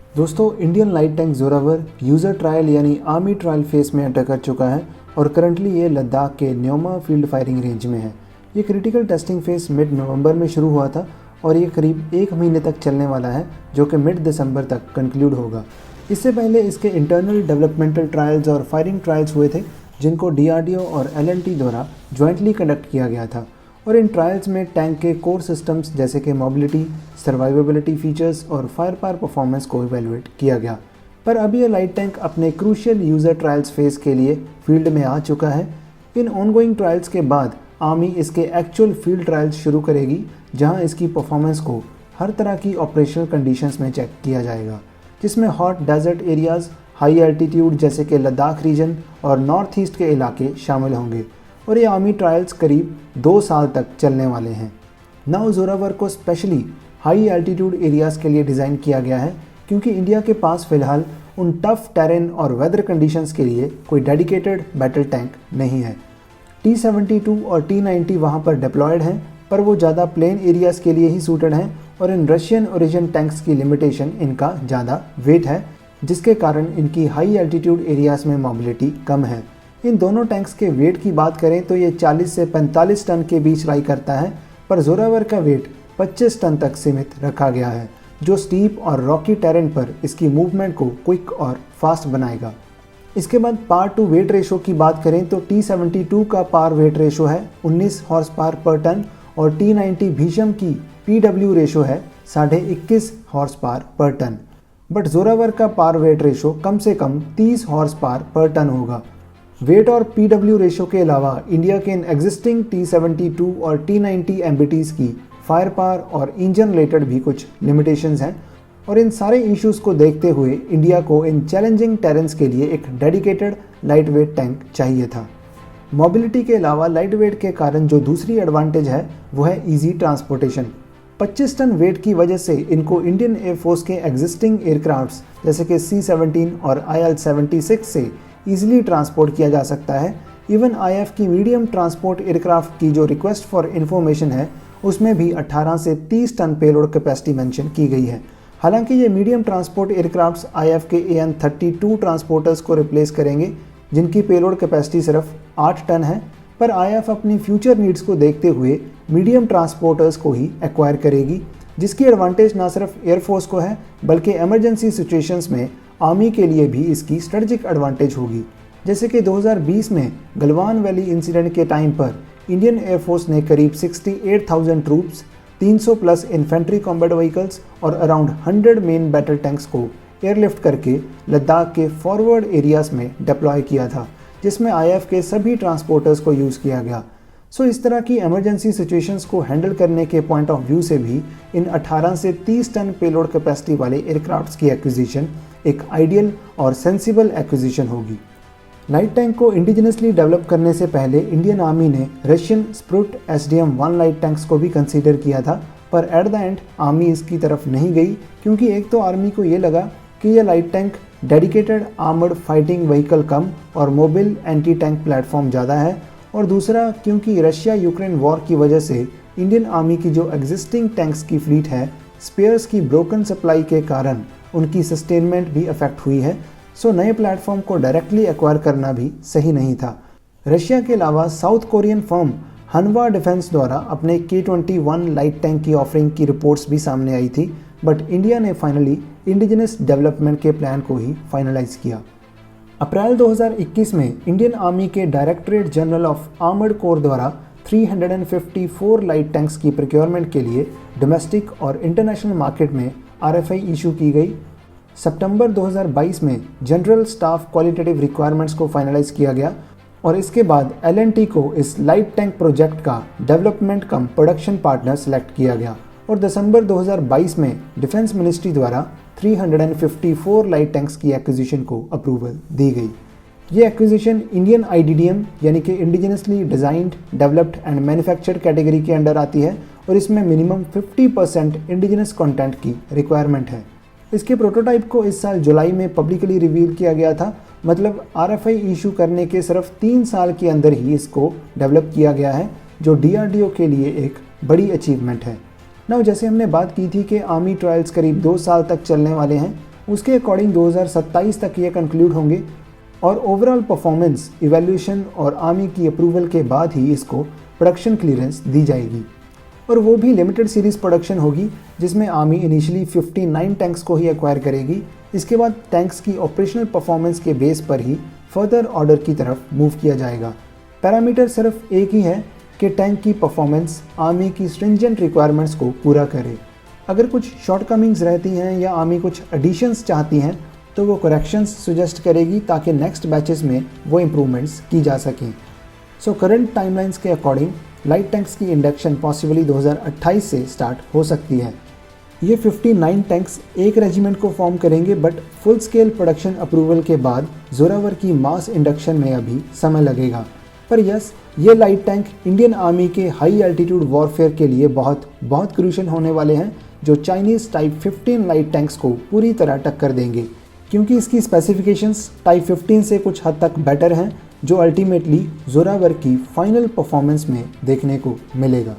दोस्तों, Indian light tank Zorawar user trial यानी army trial face में एंटर कर चुका है और करंटली ये लद्दाख के न्योमा फील्ड फायरिंग रेंज में है। ये क्रिटिकल टेस्टिंग फेस मिड नवंबर में शुरू हुआ था और ये करीब 1 महीने तक चलने वाला है, जो कि मिड दिसंबर तक कंक्लूड होगा। इससे पहले इसके इंटरनल डेवलपमेंटल ट्रायल्स और फायरिंग ट्रायल्स हुए थे, जिनको DRDO और L&T द्वारा ज्वाइंटली कंडक्ट किया गया था। और इन ट्रायल्स में टैंक के कोर सिस्टम्स जैसे कि मोबिलिटी, सर्वाइवेबिलिटी फीचर्स और फायर पावर परफॉर्मेंस को इवेलुएट किया गया। पर अब ये लाइट टैंक अपने क्रूशियल यूज़र ट्रायल्स फेज़ के लिए फील्ड में आ चुका है। इन ऑनगोइंग ट्रायल्स के बाद आर्मी इसके एक्चुअल फील्ड ट्रायल्स शुरू करेगी, जहां इसकी परफॉर्मेंस को हर तरह की ऑपरेशनल कंडीशंस में चेक किया जाएगा, जिसमें hot desert areas, high altitude जैसे कि लद्दाख रीजन और नॉर्थ ईस्ट के इलाके शामिल होंगे। और ये आर्मी ट्रायल्स करीब 2 साल तक चलने वाले हैं। नाउ जोरावर को स्पेशली हाई एल्टीट्यूड एरियाज़ के लिए डिज़ाइन किया गया है, क्योंकि इंडिया के पास फ़िलहाल उन टफ टेरेन और वेदर कंडीशंस के लिए कोई डेडिकेटेड बैटल टैंक नहीं है। T-72 और T-90 वहाँ पर डिप्लॉयड हैं, पर वो ज़्यादा प्लेन एरियाज़ के लिए ही सूटेड हैं और इन रशियन ओरिजिन टैंक्स की लिमिटेशन इनका ज़्यादा वेट है, जिसके कारण इनकी हाई एल्टीट्यूड एरियाज़ में मोबिलिटी कम है। इन दोनों टैंक्स के वेट की बात करें तो ये 40 से 45 टन के बीच लाई करता है, पर जोरावर का वेट 25 टन तक सीमित रखा गया है, जो स्टीप और रॉकी टेरेन पर इसकी मूवमेंट को क्विक और फास्ट बनाएगा। इसके बाद पावर टू वेट रेशो की बात करें तो T-72 का पावर वेट रेशो है 19 हॉर्स पावर पर टन और T-90 भीषम की PW रेशो है 21.5 हॉर्स पावर पर टन। बट जोरावर का पावर वेट रेशो कम से कम 30 हॉर्स पावर पर टन होगा। वेट और PW रेशो के अलावा इंडिया के इन एग्जिस्टिंग T-72 और T-90 MBTs की फायर पावर और इंजन रिलेटेड भी कुछ लिमिटेशंस हैं, और इन सारे इश्यूज़ को देखते हुए इंडिया को इन चैलेंजिंग टेरेंस के लिए एक डेडिकेटेड लाइट वेट टैंक चाहिए था। मोबिलिटी के अलावा लाइट वेट के कारण जो दूसरी एडवांटेज है वो है ईजी ट्रांसपोर्टेशन। 25 टन वेट की वजह से इनको इंडियन एयरफोर्स के एग्जिस्टिंग एयरक्राफ्ट्स जैसे कि C-17 और IL-76 से ईजिली ट्रांसपोर्ट किया जा सकता है। इवन IF की मीडियम ट्रांसपोर्ट एयरक्राफ्ट की जो रिक्वेस्ट फॉर इन्फॉर्मेशन है, उसमें भी 18 से 30 टन पेलोड कैपेसिटी मेंशन की गई है। हालांकि ये मीडियम ट्रांसपोर्ट एयरक्राफ्ट्स IF के AN-32 ट्रांसपोर्टर्स को रिप्लेस करेंगे, जिनकी पेलोड कैपेसिटी सिर्फ 8 टन है, पर IF अपनी फ्यूचर नीड्स को देखते हुए मीडियम ट्रांसपोर्टर्स को ही एक्वायर करेगी, जिसकी एडवांटेज ना सिर्फ एयरफोर्स को है बल्कि इमरजेंसी सिचुएशंस में आर्मी के लिए भी इसकी स्ट्रेटजिक एडवांटेज होगी। जैसे कि 2020 में गलवान वैली इंसिडेंट के टाइम पर इंडियन एयरफोर्स ने करीब 68,000 troops, 300 plus infantry combat vehicles और अराउंड 100 मेन बैटल टैंक्स को एयरलिफ्ट करके लद्दाख के फॉरवर्ड एरियाज़ में डिप्लॉय किया था, जिसमें IF के सभी ट्रांसपोर्टर्स को यूज़ किया गया। सो इस तरह की इमरजेंसी सिचुएशंस को हैंडल करने के पॉइंट ऑफ व्यू से भी इन 18 से 30 टन पेलोड कैपेसिटी वाले एयरक्राफ्ट्स की एक्विजिशन एक आइडियल और सेंसिबल एक्विजिशन होगी। लाइट टैंक को इंडिजिनसली डेवलप करने से पहले इंडियन आर्मी ने रशियन स्प्रुट SDM-1 लाइट टैंक्स को भी कंसीडर किया था, पर एट द एंड आर्मी इसकी तरफ नहीं गई, क्योंकि एक तो आर्मी को ये लगा कि यह light tank dedicated armoured fighting vehicle कम और मोबाइल एंटी टैंक प्लेटफॉर्म ज़्यादा है, और दूसरा क्योंकि रशिया यूक्रेन वॉर की वजह से इंडियन आर्मी की जो एग्जिस्टिंग टैंक्स की फ्लीट है, स्पेयर्स की ब्रोकन सप्लाई के कारण उनकी सस्टेनमेंट भी अफेक्ट हुई है। सो नए प्लेटफॉर्म को डायरेक्टली एक्वायर करना भी सही नहीं था। रशिया के अलावा साउथ कोरियन फर्म हनवा डिफेंस द्वारा अपने K-21 लाइट टैंक की ऑफरिंग की रिपोर्ट्स भी सामने आई थी, बट इंडिया ने फाइनली इंडिजिनस डेवलपमेंट के प्लान को ही फाइनलाइज किया। अप्रैल 2021 में इंडियन आर्मी के directorate general of armoured corps द्वारा 354 लाइट टैंक्स की प्रोक्योरमेंट के लिए डोमेस्टिक और इंटरनेशनल मार्केट में RFI इशू की गई। सितंबर 2022 में जनरल स्टाफ क्वालिटेटिव रिक्वायरमेंट्स को फाइनलाइज किया गया और इसके बाद L&T को इस लाइट टैंक प्रोजेक्ट का डेवलपमेंट कम प्रोडक्शन पार्टनर सेलेक्ट किया गया और दिसंबर 2022 में डिफेंस मिनिस्ट्री द्वारा 354 लाइट टैंक्स की एक्विजिशन को अप्रूवल दी गई। ये एक्विजिशन इंडियन IDDM यानी कि indigenously designed, developed and manufactured category के अंडर आती है और इसमें मिनिमम 50% इंडिजिनस कंटेंट की रिक्वायरमेंट है। इसके प्रोटोटाइप को इस साल जुलाई में पब्लिकली रिवील किया गया था, मतलब RFI इशू करने के सिर्फ 3 साल के अंदर ही इसको डेवलप किया गया है, जो DRDO के लिए एक बड़ी अचीवमेंट है। नाउ जैसे हमने बात की थी कि आर्मी ट्रायल्स करीब 2 साल तक चलने वाले हैं उसके अकॉर्डिंग 2027 तक ये कंक्लूड होंगे और ओवरऑल परफॉर्मेंस इवैल्यूएशन और आर्मी की अप्रूवल के बाद ही इसको प्रोडक्शन क्लियरेंस दी जाएगी। और वो भी लिमिटेड सीरीज़ प्रोडक्शन होगी जिसमें आर्मी इनिशियली 59 टैंक्स को ही एक्वायर करेगी। इसके बाद टैंक्स की ऑपरेशनल परफॉर्मेंस के बेस पर ही फर्दर ऑर्डर की तरफ मूव किया जाएगा। पैरामीटर सिर्फ एक ही है कि टैंक की परफॉर्मेंस आर्मी की स्ट्रिंजेंट रिक्वायरमेंट्स को पूरा करे। अगर कुछ शॉर्टकमिंग्स रहती हैं या आर्मी कुछ एडिशंस चाहती हैं तो वो करेक्शंस सजेस्ट करेगी ताकि नेक्स्ट बैचेस में वो इम्प्रूवमेंट्स की जा सकें। सो करंट टाइमलाइंस के अकॉर्डिंग लाइट टैंक्स की इंडक्शन पॉसिबली 2028 से स्टार्ट हो सकती है। ये 59 टैंक्स एक रेजिमेंट को फॉर्म करेंगे, but full scale production approval के बाद जोरावर की मास इंडक्शन में अभी समय लगेगा। पर यस, ये लाइट टैंक इंडियन आर्मी के हाई एल्टीट्यूड वॉरफेयर के लिए बहुत क्रूशियल होने वाले हैं, जो चाइनीज़ टाइप 15 लाइट टैंक्स को पूरी तरह टक्कर देंगे, क्योंकि इसकी स्पेसिफिकेशंस टाइप 15 से कुछ हद तक बेटर हैं, जो अल्टीमेटली जोरावर की फाइनल परफॉर्मेंस में देखने को मिलेगा।